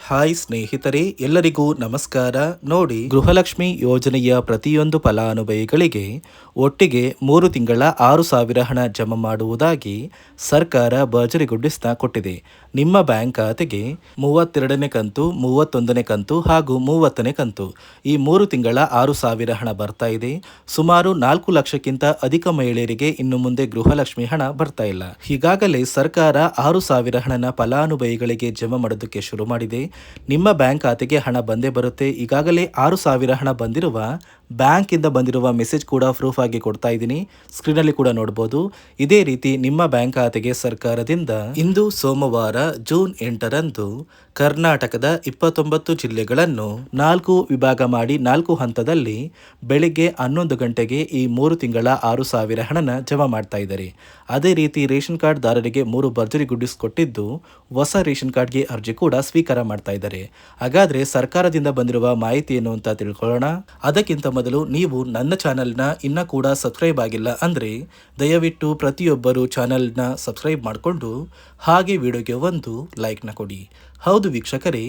Hi ಸ್ನೇಹಿತರೆ, ಎಲ್ಲರಿಗೂ ನಮಸ್ಕಾರ. ನೋಡಿ, ಗೃಹಲಕ್ಷ್ಮಿ ಯೋಜನೆಯ ಪ್ರತಿಯೊಂದು ಫಲಾನುಭವಿಗಳಿಗೆ ಒಟ್ಟಿಗೆ 3 ತಿಂಗಳ 6,000 ಹಣ ಜಮಾ ಮಾಡುವುದಾಗಿ ಸರ್ಕಾರ ಭರ್ಜರಿಗೊಳಿಸ್ತಾ ಕೊಟ್ಟಿದೆ. ನಿಮ್ಮ ಬ್ಯಾಂಕ್ ಖಾತೆಗೆ 32ನೇ ಕಂತು, 31ನೇ ಕಂತು ಹಾಗೂ 30ನೇ ಕಂತು, ಈ 3 ತಿಂಗಳ 6,000 ಹಣ ಬರ್ತಾ ಇದೆ. ಸುಮಾರು 4 ಲಕ್ಷಕ್ಕಿಂತ ಅಧಿಕ ಮಹಿಳೆಯರಿಗೆ ಇನ್ನು ಮುಂದೆ ಗೃಹಲಕ್ಷ್ಮಿ ಹಣ ಬರ್ತಾ ಇಲ್ಲ. ಈಗಾಗಲೇ ಸರ್ಕಾರ 6,000 ಹಣನ ಫಲಾನುಭವಿಗಳಿಗೆ ಜಮಾ ಮಾಡೋದಕ್ಕೆ ಶುರು ಮಾಡಿದೆ. ನಿಮ್ಮ ಬ್ಯಾಂಕ್ ಖಾತೆಗೆ ಹಣ ಬಂದೇ ಬರುತ್ತೆ. ಈಗಾಗಲೇ 6,000 ಹಣ ಬಂದಿರುವ ಬ್ಯಾಂಕ್ ಇಂದ ಬಂದಿರುವ ಮೆಸೇಜ್ ಕೂಡ ಪ್ರೂಫ್ ಆಗಿ ಕೊಡ್ತಾ ಇದ್ದೀನಿ. ಸ್ಕ್ರೀನಲ್ಲಿ ಕೂಡ ನೋಡಬಹುದು. ಇದೇ ರೀತಿ ನಿಮ್ಮ ಬ್ಯಾಂಕ್ ಖಾತೆಗೆ ಸರ್ಕಾರದಿಂದ ಇಂದು ಸೋಮವಾರ ಜೂನ್ 8ರಂದು ಕರ್ನಾಟಕದ 29 ಜಿಲ್ಲೆಗಳನ್ನು 4 ವಿಭಾಗ ಮಾಡಿ 4 ಹಂತದಲ್ಲಿ ಬೆಳಿಗ್ಗೆ 11 ಗಂಟೆಗೆ ಈ 3 ತಿಂಗಳ 6,000 ಹಣನ ಜಮಾ ಮಾಡ್ತಾ ಇದ್ದಾರೆ. ಅದೇ ರೀತಿ ರೇಷನ್ ಕಾರ್ಡ್ ದಾರರಿಗೆ 3 ಭರ್ಜರಿ ಗುಡ್ಡಿಸ್ ಕೊಟ್ಟಿದ್ದು ಹೊಸ ರೇಷನ್ ಕಾರ್ಡ್ಗೆ ಅರ್ಜಿ ಕೂಡ ಸ್ವೀಕಾರ ಮಾಡ್ತಾ ಇದ್ದಾರೆ. ಹಾಗಾದ್ರೆ ಸರ್ಕಾರದಿಂದ ಬಂದಿರುವ ಮಾಹಿತಿ ಏನು ಅಂತ ತಿಳ್ಕೊಳ್ಳೋಣ. ಅದಕ್ಕಿಂತ ಮೊದಲು ನೀವು ನನ್ನ ಚಾನೆಲ್ನ ಇನ್ನ ಕೂಡ ಸಬ್ಸ್ಕ್ರೈಬ್ ಆಗಿಲ್ಲ ಅಂದ್ರೆ ದಯವಿಟ್ಟು ಪ್ರತಿಯೊಬ್ಬರು ಚಾನೆಲ್ನ ಸಬ್ಸ್ಕ್ರೈಬ್ ಮಾಡಿಕೊಂಡು ಹಾಗೆ ವಿಡಿಯೋಗೆ ಒಂದು ಲೈಕ್ನ ಕೊಡಿ. ಹೌದು ವೀಕ್ಷಕರೇ,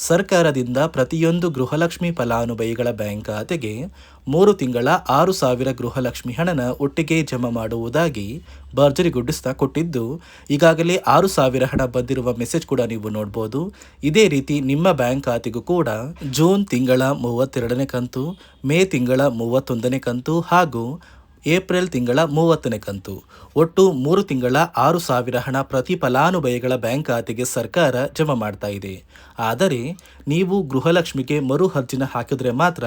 ಸರ್ಕಾರದಿಂದ ಪ್ರತಿಯೊಂದು ಗೃಹಲಕ್ಷ್ಮಿ ಫಲಾನುಭವಿಗಳ ಬ್ಯಾಂಕ್ ಖಾತೆಗೆ 3 ತಿಂಗಳ 6,000 ಗೃಹಲಕ್ಷ್ಮಿ ಹಣನ ಒಟ್ಟಿಗೆ ಜಮಾ ಮಾಡುವುದಾಗಿ ಭರ್ಜರಿಗೊಳಿಸ್ತಾ ಕೊಟ್ಟಿದ್ದು ಈಗಾಗಲೇ 6,000 ಹಣ ಬಂದಿರುವ ಮೆಸೇಜ್ ಕೂಡ ನೀವು ನೋಡಬಹುದು. ಇದೇ ರೀತಿ ನಿಮ್ಮ ಬ್ಯಾಂಕ್ ಖಾತೆಗೂ ಕೂಡ ಜೂನ್ ತಿಂಗಳ 32ನೇ ಕಂತು, ಮೇ ತಿಂಗಳ 31ನೇ ಕಂತು ಹಾಗೂ ಏಪ್ರಿಲ್ ತಿಂಗಳ 30ನೇ ಕಂತು, ಒಟ್ಟು 3 ತಿಂಗಳ 6,000 ಹಣ ಪ್ರತಿ ಫಲಾನುಭವಿಗಳ ಬ್ಯಾಂಕ್ ಖಾತೆಗೆ ಸರ್ಕಾರ ಜಮಾ ಮಾಡ್ತಾ ಇದೆ. ಆದರೆ ನೀವು ಗೃಹಲಕ್ಷ್ಮಿಗೆ ಮರು ಅರ್ಜಿನ ಹಾಕಿದ್ರೆ ಮಾತ್ರ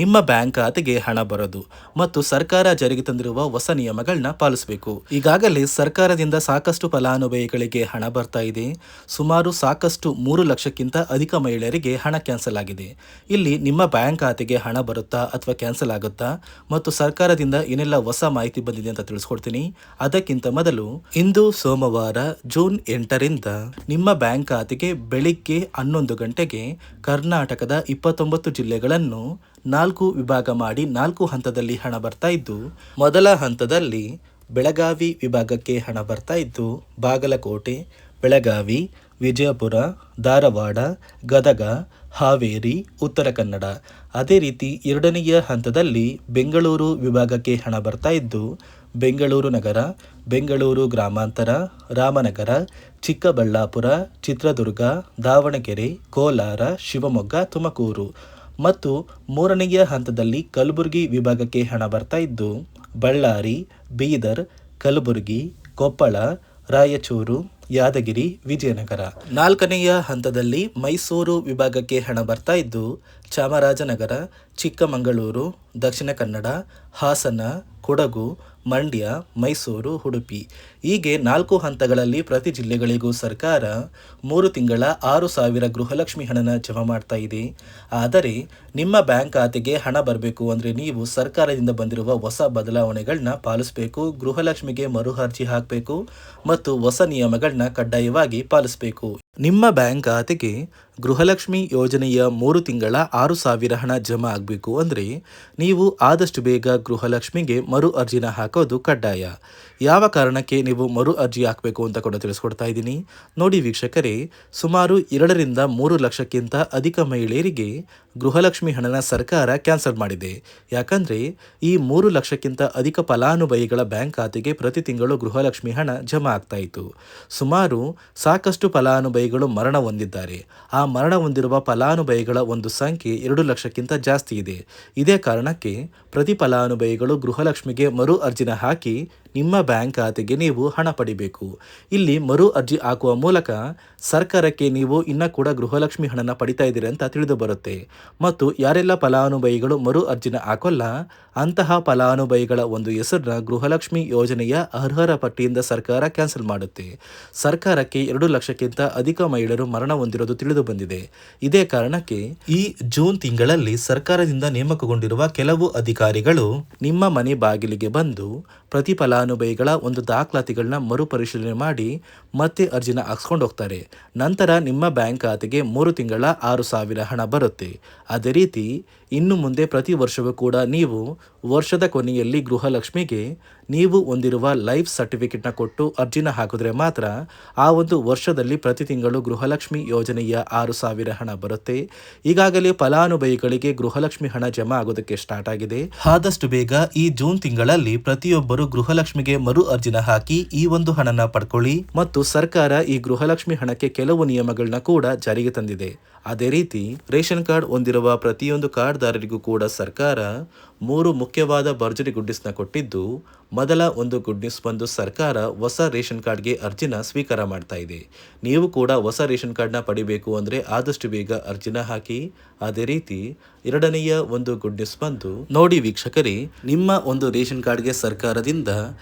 ನಿಮ್ಮ ಬ್ಯಾಂಕ್ ಖಾತೆಗೆ ಹಣ ಬರೋದು ಮತ್ತು ಸರ್ಕಾರ ಜಾರಿಗೆ ತಂದಿರುವ ಹೊಸ ನಿಯಮಗಳನ್ನ ಪಾಲಿಸಬೇಕು. ಈಗಾಗಲೇ ಸರ್ಕಾರದಿಂದ ಸಾಕಷ್ಟು ಫಲಾನುಭವಿಗಳಿಗೆ ಹಣ ಬರ್ತಾ ಇದೆ. ಸುಮಾರು ಸಾಕಷ್ಟು 3 ಲಕ್ಷಕ್ಕಿಂತ ಅಧಿಕ ಮಹಿಳೆಯರಿಗೆ ಹಣ ಕ್ಯಾನ್ಸಲ್ ಆಗಿದೆ. ಇಲ್ಲಿ ನಿಮ್ಮ ಬ್ಯಾಂಕ್ ಖಾತೆಗೆ ಹಣ ಬರುತ್ತಾ ಅಥವಾ ಕ್ಯಾನ್ಸಲ್ ಆಗುತ್ತಾ ಮತ್ತು ಸರ್ಕಾರದಿಂದ ಏನೆಲ್ಲ ಹೊಸ ಮಾಹಿತಿ ಬಂದಿದೆ ಅಂತ ತಿಳಿಸ್ಕೊಡ್ತೀನಿ. ಅದಕ್ಕಿಂತ ಮೊದಲು ಇಂದು ಸೋಮವಾರ ಜೂನ್ 8ರಿಂದ ನಿಮ್ಮ ಬ್ಯಾಂಕ್ ಖಾತೆಗೆ ಬೆಳಿಗ್ಗೆ 11 ಗಂಟೆಗೆ ಕರ್ನಾಟಕದ 29 ಜಿಲ್ಲೆಗಳನ್ನು 4 ವಿಭಾಗ ಮಾಡಿ 4 ಹಂತದಲ್ಲಿ ಹಣ ಬರ್ತಾ ಇದ್ದು, ಮೊದಲ ಹಂತದಲ್ಲಿ ಬೆಳಗಾವಿ ವಿಭಾಗಕ್ಕೆ ಹಣ ಬರ್ತಾ ಇದ್ದು ಬಾಗಲಕೋಟೆ, ಬೆಳಗಾವಿ, ವಿಜಯಪುರ, ಧಾರವಾಡ, ಗದಗ, ಹಾವೇರಿ, ಉತ್ತರ ಕನ್ನಡ. ಅದೇ ರೀತಿ 2ನೆಯ ಹಂತದಲ್ಲಿ ಬೆಂಗಳೂರು ವಿಭಾಗಕ್ಕೆ ಹಣ ಬರ್ತಾ ಇದ್ದು ಬೆಂಗಳೂರು ನಗರ, ಬೆಂಗಳೂರು ಗ್ರಾಮಾಂತರ, ರಾಮನಗರ, ಚಿಕ್ಕಬಳ್ಳಾಪುರ, ಚಿತ್ರದುರ್ಗ, ದಾವಣಗೆರೆ, ಕೋಲಾರ, ಶಿವಮೊಗ್ಗ, ತುಮಕೂರು ಮತ್ತು 3ನೆಯ ಹಂತದಲ್ಲಿ ಕಲಬುರಗಿ ವಿಭಾಗಕ್ಕೆ ಹಣ ಬರ್ತಾ ಇದ್ದು ಬಳ್ಳಾರಿ, ಬೀದರ್, ಕಲಬುರಗಿ, ಕೊಪ್ಪಳ, ರಾಯಚೂರು, ಯಾದಗಿರಿ, ವಿಜಯನಗರ. 4ನೆಯ ಹಂತದಲ್ಲಿ ಮೈಸೂರು ವಿಭಾಗಕ್ಕೆ ಹಣ ಬರ್ತಾ ಇದ್ದು ಚಾಮರಾಜನಗರ, ಚಿಕ್ಕಮಗಳೂರು, ದಕ್ಷಿಣ ಕನ್ನಡ, ಹಾಸನ, ಕೊಡಗು, ಮಂಡ್ಯ, ಮೈಸೂರು, ಉಡುಪಿ. ಹೀಗೆ 4 ಹಂತಗಳಲ್ಲಿ ಪ್ರತಿ ಜಿಲ್ಲೆಗಳಿಗೂ ಸರ್ಕಾರ 3 ತಿಂಗಳ 6,000 ಗೃಹಲಕ್ಷ್ಮಿ ಹಣನ ಜಮಾ ಮಾಡ್ತಾ ಇದೆ. ಆದರೆ ನಿಮ್ಮ ಬ್ಯಾಂಕ್ ಖಾತೆಗೆ ಹಣ ಬರಬೇಕು ಅಂದರೆ ನೀವು ಸರ್ಕಾರದಿಂದ ಬಂದಿರುವ ಹೊಸ ಬದಲಾವಣೆಗಳನ್ನ ಪಾಲಿಸಬೇಕು. ಗೃಹಲಕ್ಷ್ಮಿಗೆ ಮರು ಅರ್ಜಿ ಹಾಕಬೇಕು ಮತ್ತು ಹೊಸ ನಿಯಮಗಳನ್ನ ಕಡ್ಡಾಯವಾಗಿ ಪಾಲಿಸಬೇಕು. ನಿಮ್ಮ ಬ್ಯಾಂಕ್ ಖಾತೆಗೆ ಗೃಹಲಕ್ಷ್ಮಿ ಯೋಜನೆಯ 3 ತಿಂಗಳ 6,000 ಹಣ ಜಮಾ ಆಗಬೇಕು ಅಂದರೆ ನೀವು ಆದಷ್ಟು ಬೇಗ ಗೃಹಲಕ್ಷ್ಮಿಗೆ ಮರು ಅರ್ಜಿನ ಹಾಕೋದು ಕಡ್ಡಾಯ. ಯಾವ ಕಾರಣಕ್ಕೆ ನೀವು ಮರು ಅರ್ಜಿ ಹಾಕಬೇಕು ಅಂತ ಕೂಡ ತಿಳಿಸ್ಕೊಡ್ತಾ ಇದ್ದೀನಿ. ನೋಡಿ ವೀಕ್ಷಕರೇ, ಸುಮಾರು 2ರಿಂದ 3 ಲಕ್ಷಕ್ಕಿಂತ ಅಧಿಕ ಮಹಿಳೆಯರಿಗೆ ಗೃಹಲಕ್ಷ್ಮಿ ಹಣನ ಸರ್ಕಾರ ಕ್ಯಾನ್ಸಲ್ ಮಾಡಿದೆ. ಯಾಕಂದರೆ ಈ 3 ಲಕ್ಷಕ್ಕಿಂತ ಅಧಿಕ ಫಲಾನುಭವಿಗಳ ಬ್ಯಾಂಕ್ ಖಾತೆಗೆ ಪ್ರತಿ ತಿಂಗಳು ಗೃಹಲಕ್ಷ್ಮಿ ಹಣ ಜಮಾ ಆಗ್ತಾ ಇತ್ತು. ಸುಮಾರು ಸಾಕಷ್ಟು ಫಲಾನುಭವಿಗಳು ಮರಣ ಹೊಂದಿದ್ದಾರೆ. ಆ ಮರಣ ಹೊಂದಿರುವ ಫಲಾನುಭವಿಗಳ ಒಂದು ಸಂಖ್ಯೆ 2 ಲಕ್ಷಕ್ಕಿಂತ ಜಾಸ್ತಿ ಇದೆ. ಇದೇ ಕಾರಣಕ್ಕೆ ಪ್ರತಿ ಫಲಾನುಭವಿಗಳು ಗೃಹಲಕ್ಷ್ಮಿಗೆ ಮರು ಅರ್ಜಿನ ಹಾಕಿ ನಿಮ್ಮ ಬ್ಯಾಂಕ್ ಖಾತೆಗೆ ನೀವು ಹಣ ಪಡಿಬೇಕು. ಇಲ್ಲಿ ಮರು ಅರ್ಜಿ ಹಾಕುವ ಮೂಲಕ ಸರ್ಕಾರಕ್ಕೆ ನೀವು ಇನ್ನ ಕೂಡ ಗೃಹಲಕ್ಷ್ಮಿ ಹಣನ ಪಡಿತಾ ಇದ್ದೀರಿ ಅಂತ ತಿಳಿದು ಬರುತ್ತೆ. ಮತ್ತು ಯಾರೆಲ್ಲ ಫಲಾನುಭವಿಗಳು ಮರು ಅರ್ಜಿನ ಹಾಕೋಲ್ಲ ಅಂತಹ ಫಲಾನುಭವಿಗಳ ಒಂದು ಹೆಸರನ್ನ ಗೃಹಲಕ್ಷ್ಮಿ ಯೋಜನೆಯ ಅರ್ಹರ ಪಟ್ಟಿಯಿಂದ ಸರ್ಕಾರ ಕ್ಯಾನ್ಸಲ್ ಮಾಡುತ್ತೆ. ಸರ್ಕಾರಕ್ಕೆ 2 ಲಕ್ಷಕ್ಕಿಂತ ಅಧಿಕ ಮಹಿಳೆಯರು ಮರಣ ಹೊಂದಿರೋದು ತಿಳಿದು ಬಂದಿದೆ. ಇದೇ ಕಾರಣಕ್ಕೆ ಈ ಜೂನ್ ತಿಂಗಳಲ್ಲಿ ಸರ್ಕಾರದಿಂದ ನೇಮಕಗೊಂಡಿರುವ ಕೆಲವು ಅಧಿಕಾರಿಗಳು ನಿಮ್ಮ ಮನೆ ಬಾಗಿಲಿಗೆ ಬಂದು ಪ್ರತಿ ಫಲಾನುಭವಿಗಳ ಒಂದು ದಾಖಲಾತಿಗಳನ್ನ ಮರುಪರಿಶೀಲನೆ ಮಾಡಿ ಮತ್ತೆ ಅರ್ಜಿನ ಹಾಕ್ಸ್ಕೊಂಡು ಹೋಗ್ತಾರೆ. ನಂತರ ನಿಮ್ಮ ಬ್ಯಾಂಕ್ ಖಾತೆಗೆ 3 ತಿಂಗಳ 6,000 ಹಣ ಬರುತ್ತೆ. ಅದೇ ರೀತಿ ಇನ್ನು ಮುಂದೆ ಪ್ರತಿ ವರ್ಷವೂ ಕೂಡ ನೀವು ವರ್ಷದ ಕೊನೆಯಲ್ಲಿ ಗೃಹಲಕ್ಷ್ಮಿಗೆ ನೀವು ಹೊಂದಿರುವ ಲೈಫ್ ಸರ್ಟಿಫಿಕೇಟ್ನ ಕೊಟ್ಟು ಅರ್ಜಿನ ಹಾಕಿದ್ರೆ ಮಾತ್ರ ಆ ಒಂದು ವರ್ಷದಲ್ಲಿ ಪ್ರತಿ ತಿಂಗಳು ಗೃಹಲಕ್ಷ್ಮಿ ಯೋಜನೆಯ 6,000 ಹಣ ಬರುತ್ತೆ. ಈಗಾಗಲೇ ಫಲಾನುಭವಿಗಳಿಗೆ ಗೃಹಲಕ್ಷ್ಮಿ ಹಣ ಜಮಾ ಆಗೋದಕ್ಕೆ ಸ್ಟಾರ್ಟ್ ಆಗಿದೆ. ಆದಷ್ಟು ಬೇಗ ಈ ಜೂನ್ ತಿಂಗಳಲ್ಲಿ ಪ್ರತಿಯೊಬ್ಬರು ಗೃಹಲಕ್ಷ್ಮಿಗೆ ಮರು ಅರ್ಜಿನ ಹಾಕಿ ಈ ಒಂದು ಹಣನ ಪಡ್ಕೊಳ್ಳಿ. ಮತ್ತು ಸರ್ಕಾರ ಈ ಗೃಹಲಕ್ಷ್ಮಿ ಹಣಕ್ಕೆ ಕೆಲವು ನಿಯಮಗಳನ್ನ ಕೂಡ ಜಾರಿಗೆ ತಂದಿದೆ. ಅದೇ ರೀತಿ ರೇಷನ್ ಕಾರ್ಡ್ ಹೊಂದಿರುವ ಪ್ರತಿಯೊಂದು ಕಾರ್ಡ್ದಾರರಿಗೂ ಕೂಡ ಸರ್ಕಾರ 3 ಮುಖ್ಯವಾದ ಭರ್ಜರಿ ಗುಡ್ ನ್ಯೂಸ್ನ ಕೊಟ್ಟಿದ್ದು, ಮೊದಲ ಒಂದು ಗುಡ್ ನ್ಯೂಸ್ ಬಂದು ಸರ್ಕಾರ ಹೊಸ ರೇಷನ್ ಕಾರ್ಡ್ಗೆ ಅರ್ಜಿನ ಸ್ವೀಕಾರ ಮಾಡ್ತಾ ಇದೆ. ನೀವು ಕೂಡ ಹೊಸ ರೇಷನ್ ಕಾರ್ಡ್ನ ಪಡಿಬೇಕು ಅಂದರೆ ಆದಷ್ಟು ಬೇಗ ಅರ್ಜಿನ ಹಾಕಿ. ಅದೇ ರೀತಿ ಎರಡನೆಯ ಒಂದು ಗುಡ್ ನ್ಯೂಸ್ ಬಂದು ನೋಡಿ ವೀಕ್ಷಕರೇ, ನಿಮ್ಮ ಒಂದು ರೇಷನ್ ಕಾರ್ಡ್ಗೆ ಸರ್ಕಾರದಿಂದ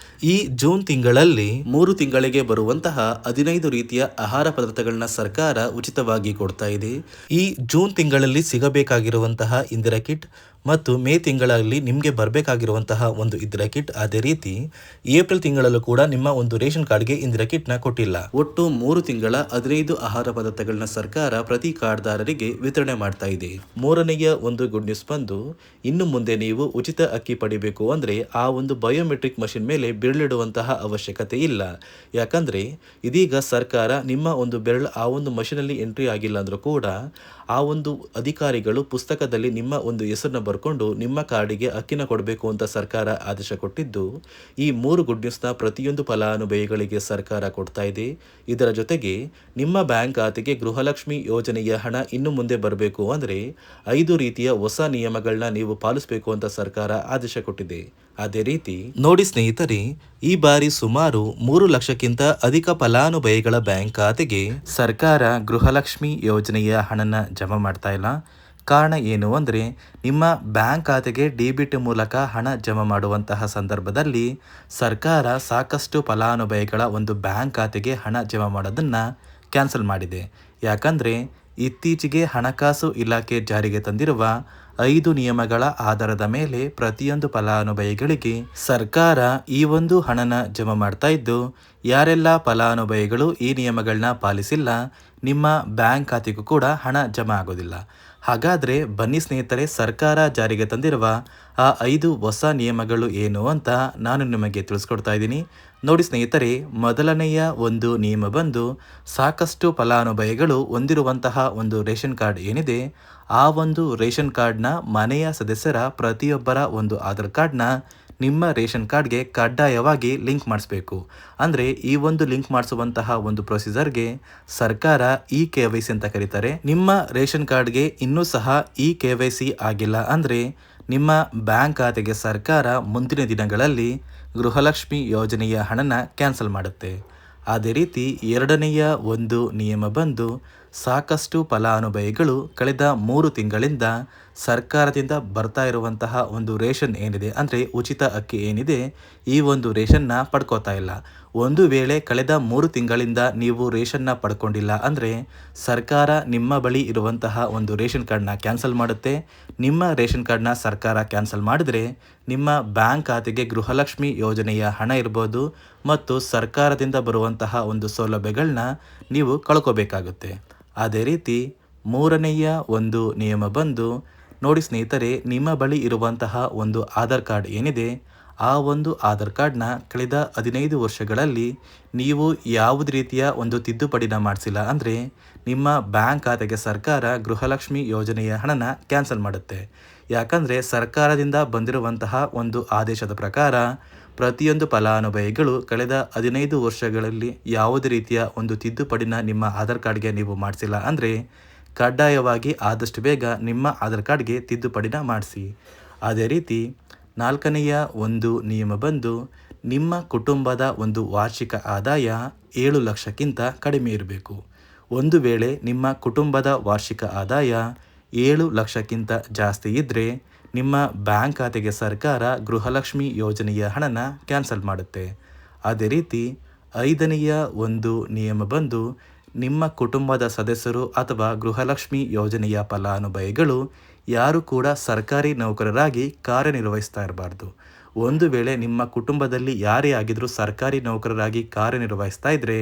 ಈ ಜೂನ್ ತಿಂಗಳಲ್ಲಿ 3 ತಿಂಗಳಿಗೆ ಬರುವಂತಹ 15 ರೀತಿಯ ಆಹಾರ ಪದಾರ್ಥಗಳನ್ನ ಸರ್ಕಾರ ಉಚಿತವಾಗಿ ಕೊಡ್ತಾ ಇದೆ. ಈ ಜೂನ್ ತಿಂಗಳಲ್ಲಿ ಸಿಗಬೇಕಾಗಿರುವಂತಹ ಇಂದಿರಾ ಕಿಟ್ ಮತ್ತು ಮೇ ತಿಂಗಳಲ್ಲಿ ನಿಮಗೆ ಬರಬೇಕಾಗಿರುವಂತಹ ಒಂದು ಇಂದಿರಾ ಕಿಟ್, ಅದೇ ರೀತಿ ಏಪ್ರಿಲ್ ತಿಂಗಳಲ್ಲೂ ಕೂಡ ನಿಮ್ಮ ಒಂದು ರೇಷನ್ ಕಾರ್ಡ್ಗೆ ಇಂದಿರಾ ಕಿಟ್ನ ಕೊಟ್ಟಿಲ್ಲ. ಒಟ್ಟು 3 ತಿಂಗಳ 15 ಆಹಾರ ಪದಾರ್ಥಗಳನ್ನ ಸರ್ಕಾರ ಪ್ರತಿ ಕಾರ್ಡ್ದಾರರಿಗೆ ವಿತರಣೆ ಮಾಡ್ತಾ ಇದೆ. ಮೂರನೆಯ ಒಂದು ಗುಡ್ ನ್ಯೂಸ್ ಬಂದು, ಇನ್ನು ಮುಂದೆ ನೀವು ಉಚಿತ ಅಕ್ಕಿ ಪಡಿಬೇಕು ಅಂದರೆ ಆ ಒಂದು ಬಯೋಮೆಟ್ರಿಕ್ ಮಷಿನ್ ಮೇಲೆ ಬೆರಳಿಡುವಂತಹ ಅವಶ್ಯಕತೆ ಇಲ್ಲ. ಯಾಕಂದರೆ ಇದೀಗ ಸರ್ಕಾರ ನಿಮ್ಮ ಒಂದು ಬೆರಳು ಆ ಒಂದು ಮಷಿನಲ್ಲಿ ಎಂಟ್ರಿ ಆಗಿಲ್ಲ ಅಂದರೂ ಕೂಡ ಆ ಒಂದು ಅಧಿಕಾರಿಗಳು ಪುಸ್ತಕದಲ್ಲಿ ನಿಮ್ಮ ಒಂದು ಹೆಸರನ್ನ ಬರ್ಕೊಂಡು ನಿಮ್ಮ ಕಾರ್ಡಿಗೆ ಅಕ್ಕಿನ ಕೊಡಬೇಕು ಅಂತ ಸರ್ಕಾರ ಆದೇಶ ಕೊಟ್ಟಿದ್ದು, ಈ 3 ಗುಡ್ ನ್ಯೂಸ್ನ ಪ್ರತಿಯೊಂದು ಫಲಾನುಭವಿಗಳಿಗೆ ಸರ್ಕಾರ ಕೊಡ್ತಾ ಇದೆ. ಇದರ ಜೊತೆಗೆ ನಿಮ್ಮ ಬ್ಯಾಂಕ್ ಖಾತೆಗೆ ಗೃಹಲಕ್ಷ್ಮಿ ಯೋಜನೆಯ ಹಣ ಇನ್ನು ಮುಂದೆ ಬರಬೇಕು ಅಂದರೆ 5 ರೀತಿಯ ಹೊಸ ನಿಯಮಗಳನ್ನ ನೀವು ಪಾಲಿಸಬೇಕು ಅಂತ ಸರ್ಕಾರ ಆದೇಶ ಕೊಟ್ಟಿದೆ. ಅದೇ ರೀತಿ ನೋಡಿ ಸ್ನೇಹಿತರೆ, ಈ ಬಾರಿ ಸುಮಾರು 3 ಲಕ್ಷಕ್ಕಿಂತ ಅಧಿಕ ಫಲಾನುಭವಿಗಳ ಬ್ಯಾಂಕ್ ಖಾತೆಗೆ ಸರ್ಕಾರ ಗೃಹಲಕ್ಷ್ಮಿ ಯೋಜನೆಯ ಹಣನ ಜಮಾ ಮಾಡ್ತಾ ಇಲ್ಲ. ಕಾರಣ ಏನು ಅಂದರೆ, ನಿಮ್ಮ ಬ್ಯಾಂಕ್ ಖಾತೆಗೆ ಡೆಬಿಟ್ ಮೂಲಕ ಹಣ ಜಮಾ ಮಾಡುವಂತಹ ಸಂದರ್ಭದಲ್ಲಿ ಸರ್ಕಾರ ಸಾಕಷ್ಟು ಫಲಾನುಭವಿಗಳ ಒಂದು ಬ್ಯಾಂಕ್ ಖಾತೆಗೆ ಹಣ ಜಮಾ ಮಾಡೋದನ್ನು ಕ್ಯಾನ್ಸಲ್ ಮಾಡಿದೆ. ಯಾಕಂದರೆ ಇತ್ತೀಚೆಗೆ ಹಣಕಾಸು ಇಲಾಖೆ ಜಾರಿಗೆ ತಂದಿರುವ 5 ನಿಯಮಗಳ ಆಧಾರದ ಮೇಲೆ ಪ್ರತಿಯೊಂದು ಫಲಾನುಭವಿಗಳಿಗೆ ಸರ್ಕಾರ ಈ ಒಂದು ಹಣನ ಜಮಾ ಮಾಡ್ತಾ ಇದ್ದು, ಯಾರೆಲ್ಲ ಫಲಾನುಭವಿಗಳು ಈ ನಿಯಮಗಳನ್ನ ಪಾಲಿಸಿಲ್ಲ ನಿಮ್ಮ ಬ್ಯಾಂಕ್ ಖಾತೆಗೂ ಕೂಡ ಹಣ ಜಮಾ ಆಗೋದಿಲ್ಲ. ಹಾಗಾದರೆ ಬನ್ನಿ ಸ್ನೇಹಿತರೆ, ಸರ್ಕಾರ ಜಾರಿಗೆ ತಂದಿರುವ ಆ 5 ಹೊಸ ನಿಯಮಗಳು ಏನು ಅಂತ ನಾನು ನಿಮಗೆ ತಿಳಿಸ್ಕೊಡ್ತಾ ಇದ್ದೀನಿ. ನೋಡಿ ಸ್ನೇಹಿತರೆ, ಮೊದಲನೆಯ ಒಂದು ನಿಯಮ ಬಂದು, ಸಾಕಷ್ಟು ಫಲಾನುಭವಿಗಳು ಹೊಂದಿರುವಂತಹ ಒಂದು ರೇಷನ್ ಕಾರ್ಡ್ ಏನಿದೆ, ಆ ಒಂದು ರೇಷನ್ ಕಾರ್ಡ್ನ ಮನೆಯ ಸದಸ್ಯರ ಪ್ರತಿಯೊಬ್ಬರ ಒಂದು ಆಧಾರ್ ಕಾರ್ಡ್ನ ನಿಮ್ಮ ರೇಷನ್ ಕಾರ್ಡ್ಗೆ ಕಡ್ಡಾಯವಾಗಿ ಲಿಂಕ್ ಮಾಡಿಸ್ಬೇಕು. ಅಂದರೆ ಈ ಒಂದು ಲಿಂಕ್ ಮಾಡಿಸುವಂತಹ ಒಂದು ಪ್ರೊಸೀಜರ್ಗೆ ಸರ್ಕಾರ KYC ಅಂತ ಕರೀತಾರೆ. ನಿಮ್ಮ ರೇಷನ್ ಕಾರ್ಡ್ಗೆ ಇನ್ನೂ ಸಹ KYC ಆಗಿಲ್ಲ ಅಂದರೆ ನಿಮ್ಮ ಬ್ಯಾಂಕ್ ಖಾತೆಗೆ ಸರ್ಕಾರ ಮುಂದಿನ ದಿನಗಳಲ್ಲಿ ಗೃಹಲಕ್ಷ್ಮಿ ಯೋಜನೆಯ ಹಣನ ಕ್ಯಾನ್ಸಲ್ ಮಾಡುತ್ತೆ. ಅದೇ ರೀತಿ ಎರಡನೆಯ ಒಂದು ನಿಯಮ ಬಂದು, ಸಾಕಷ್ಟು ಫಲಾನುಭವಿಗಳು ಕಳೆದ 3 ತಿಂಗಳಿಂದ ಸರ್ಕಾರದಿಂದ ಬರ್ತಾ ಇರುವಂತಹ ಒಂದು ರೇಷನ್ ಏನಿದೆ, ಅಂದರೆ ಉಚಿತ ಅಕ್ಕಿ ಏನಿದೆ, ಈ ಒಂದು ರೇಷನ್ನ ಪಡ್ಕೋತಾ ಇಲ್ಲ. ಒಂದು ವೇಳೆ ಕಳೆದ 3 ತಿಂಗಳಿಂದ ನೀವು ರೇಷನ್ನ ಪಡ್ಕೊಂಡಿಲ್ಲ ಅಂದರೆ ಸರ್ಕಾರ ನಿಮ್ಮ ಬಳಿ ಇರುವಂತಹ ಒಂದು ರೇಷನ್ ಕಾರ್ಡ್ನ ಕ್ಯಾನ್ಸಲ್ ಮಾಡುತ್ತೆ. ನಿಮ್ಮ ರೇಷನ್ ಕಾರ್ಡ್ನ ಸರ್ಕಾರ ಕ್ಯಾನ್ಸಲ್ ಮಾಡಿದ್ರೆ ನಿಮ್ಮ ಬ್ಯಾಂಕ್ ಖಾತೆಗೆ ಗೃಹಲಕ್ಷ್ಮಿ ಯೋಜನೆಯ ಹಣ ಇರ್ಬೋದು ಮತ್ತು ಸರ್ಕಾರದಿಂದ ಬರುವಂತಹ ಒಂದು ಸೌಲಭ್ಯಗಳನ್ನ ನೀವು ಕಳ್ಕೋಬೇಕಾಗುತ್ತೆ. ಅದೇ ರೀತಿ ಮೂರನೆಯ ಒಂದು ನಿಯಮ ಬಂದು, ನೋಡಿ ಸ್ನೇಹಿತರೆ, ನಿಮ್ಮ ಬಳಿ ಇರುವಂತಹ ಒಂದು ಆಧಾರ್ ಕಾರ್ಡ್ ಏನಿದೆ, ಆ ಒಂದು ಆಧಾರ್ ಕಾರ್ಡ್ನ ಕಳೆದ 15 ವರ್ಷಗಳಲ್ಲಿ ನೀವು ಯಾವುದೇ ರೀತಿಯ ಒಂದು ತಿದ್ದುಪಡಿನ ಮಾಡಿಸಿಲ್ಲ ಅಂದರೆ ನಿಮ್ಮ ಬ್ಯಾಂಕ್ ಖಾತೆಗೆ ಸರ್ಕಾರ ಗೃಹಲಕ್ಷ್ಮಿ ಯೋಜನೆಯ ಹಣನ ಕ್ಯಾನ್ಸಲ್ ಮಾಡುತ್ತೆ. ಯಾಕಂದರೆ ಸರ್ಕಾರದಿಂದ ಬಂದಿರುವಂತಹ ಒಂದು ಆದೇಶದ ಪ್ರಕಾರ ಪ್ರತಿಯೊಂದು ಫಲಾನುಭವಿಗಳು ಕಳೆದ 15 ವರ್ಷಗಳಲ್ಲಿ ಯಾವುದೇ ರೀತಿಯ ಒಂದು ತಿದ್ದುಪಡಿನ ನಿಮ್ಮ ಆಧಾರ್ ಕಾರ್ಡ್ಗೆ ನೀವು ಮಾಡಿಸಿಲ್ಲ ಅಂದರೆ ಕಡ್ಡಾಯವಾಗಿ ಆದಷ್ಟು ಬೇಗ ನಿಮ್ಮ ಆಧಾರ್ ಕಾರ್ಡ್ಗೆ ತಿದ್ದುಪಡಿನ ಮಾಡಿಸಿ. ಅದೇ ರೀತಿ ನಾಲ್ಕನೆಯ ಒಂದು ನಿಯಮ ಬಂದು, ನಿಮ್ಮ ಕುಟುಂಬದ ಒಂದು ವಾರ್ಷಿಕ ಆದಾಯ 7 ಲಕ್ಷಕ್ಕಿಂತ ಕಡಿಮೆ ಇರಬೇಕು. ಒಂದು ವೇಳೆ ನಿಮ್ಮ ಕುಟುಂಬದ ವಾರ್ಷಿಕ ಆದಾಯ 7 ಲಕ್ಷಕ್ಕಿಂತ ಜಾಸ್ತಿ ಇದ್ದರೆ ನಿಮ್ಮ ಬ್ಯಾಂಕ್ ಖಾತೆಗೆ ಸರ್ಕಾರ ಗೃಹಲಕ್ಷ್ಮಿ ಯೋಜನೆಯ ಹಣನ ಕ್ಯಾನ್ಸಲ್ ಮಾಡುತ್ತೆ. ಅದೇ ರೀತಿ ಐದನೆಯ ಒಂದು ನಿಯಮ ಬಂದು, ನಿಮ್ಮ ಕುಟುಂಬದ ಸದಸ್ಯರು ಅಥವಾ ಗೃಹಲಕ್ಷ್ಮಿ ಯೋಜನೆಯ ಫಲಾನುಭವಿಗಳು ಯಾರು ಕೂಡ ಸರ್ಕಾರಿ ನೌಕರರಾಗಿ ಕಾರ್ಯನಿರ್ವಹಿಸ್ತಾ ಇರಬಾರ್ದು. ಒಂದು ವೇಳೆ ನಿಮ್ಮ ಕುಟುಂಬದಲ್ಲಿ ಯಾರೇ ಆಗಿದ್ರೂ ಸರ್ಕಾರಿ ನೌಕರರಾಗಿ ಕಾರ್ಯನಿರ್ವಹಿಸ್ತಾ ಇದ್ದರೆ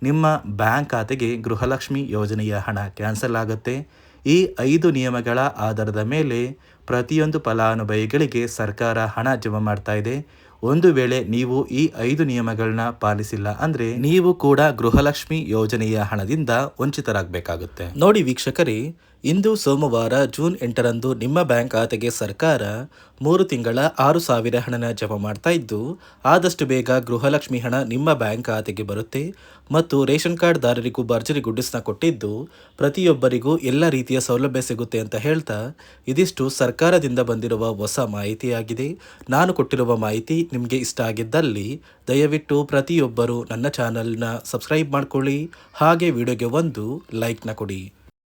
ನಿಮ್ಮ ಬ್ಯಾಂಕ್ ಖಾತೆಗೆ ಗೃಹಲಕ್ಷ್ಮಿ ಯೋಜನೆಯ ಹಣ ಕ್ಯಾನ್ಸಲ್ ಆಗುತ್ತೆ. ಈ 5 ನಿಯಮಗಳ ಆಧಾರದ ಮೇಲೆ ಪ್ರತಿಯೊಂದು ಫಲಾನುಭವಿಗಳಿಗೆ ಸರ್ಕಾರ ಹಣ ಜಮಾ ಮಾಡ್ತಾ ಇದೆ. ಒಂದು ವೇಳೆ ನೀವು ಈ 5 ನಿಯಮಗಳನ್ನ ಪಾಲಿಸಿಲ್ಲ ಅಂದ್ರೆ ನೀವು ಕೂಡ ಗೃಹಲಕ್ಷ್ಮಿ ಯೋಜನೆಯ ಹಣದಿಂದ ವಂಚಿತರಾಗಬೇಕಾಗುತ್ತೆ. ನೋಡಿ ವೀಕ್ಷಕರೇ, ಇಂದು ಸೋಮವಾರ ಜೂನ್ 8ರಂದು ನಿಮ್ಮ ಬ್ಯಾಂಕ್ ಖಾತೆಗೆ ಸರ್ಕಾರ 3 ತಿಂಗಳ 6,000 ಹಣನ ಜಮಾ ಮಾಡ್ತಾ ಇದ್ದು, ಆದಷ್ಟು ಬೇಗ ಗೃಹಲಕ್ಷ್ಮಿ ಹಣ ನಿಮ್ಮ ಬ್ಯಾಂಕ್ ಖಾತೆಗೆ ಬರುತ್ತೆ ಮತ್ತು ರೇಷನ್ ಕಾರ್ಡ್ ದಾರರಿಗೂ ಭರ್ಜರಿ ಗುಡ್ಡಿಸ್ನ ಕೊಟ್ಟಿದ್ದು ಪ್ರತಿಯೊಬ್ಬರಿಗೂ ಎಲ್ಲ ರೀತಿಯ ಸೌಲಭ್ಯ ಸಿಗುತ್ತೆ ಅಂತ ಹೇಳ್ತಾ, ಇದಿಷ್ಟು ಸರ್ಕಾರದಿಂದ ಬಂದಿರುವ ಹೊಸ ಮಾಹಿತಿಯಾಗಿದೆ. ನಾನು ಕೊಟ್ಟಿರುವ ಮಾಹಿತಿ ನಿಮಗೆ ಇಷ್ಟ ಆಗಿದ್ದಲ್ಲಿ ದಯವಿಟ್ಟು ಪ್ರತಿಯೊಬ್ಬರು ನನ್ನ ಚಾನಲ್ನ ಸಬ್ಸ್ಕ್ರೈಬ್ ಮಾಡ್ಕೊಳ್ಳಿ, ಹಾಗೆ ವಿಡಿಯೋಗೆ ಒಂದು ಲೈಕ್ನ ಕೊಡಿ.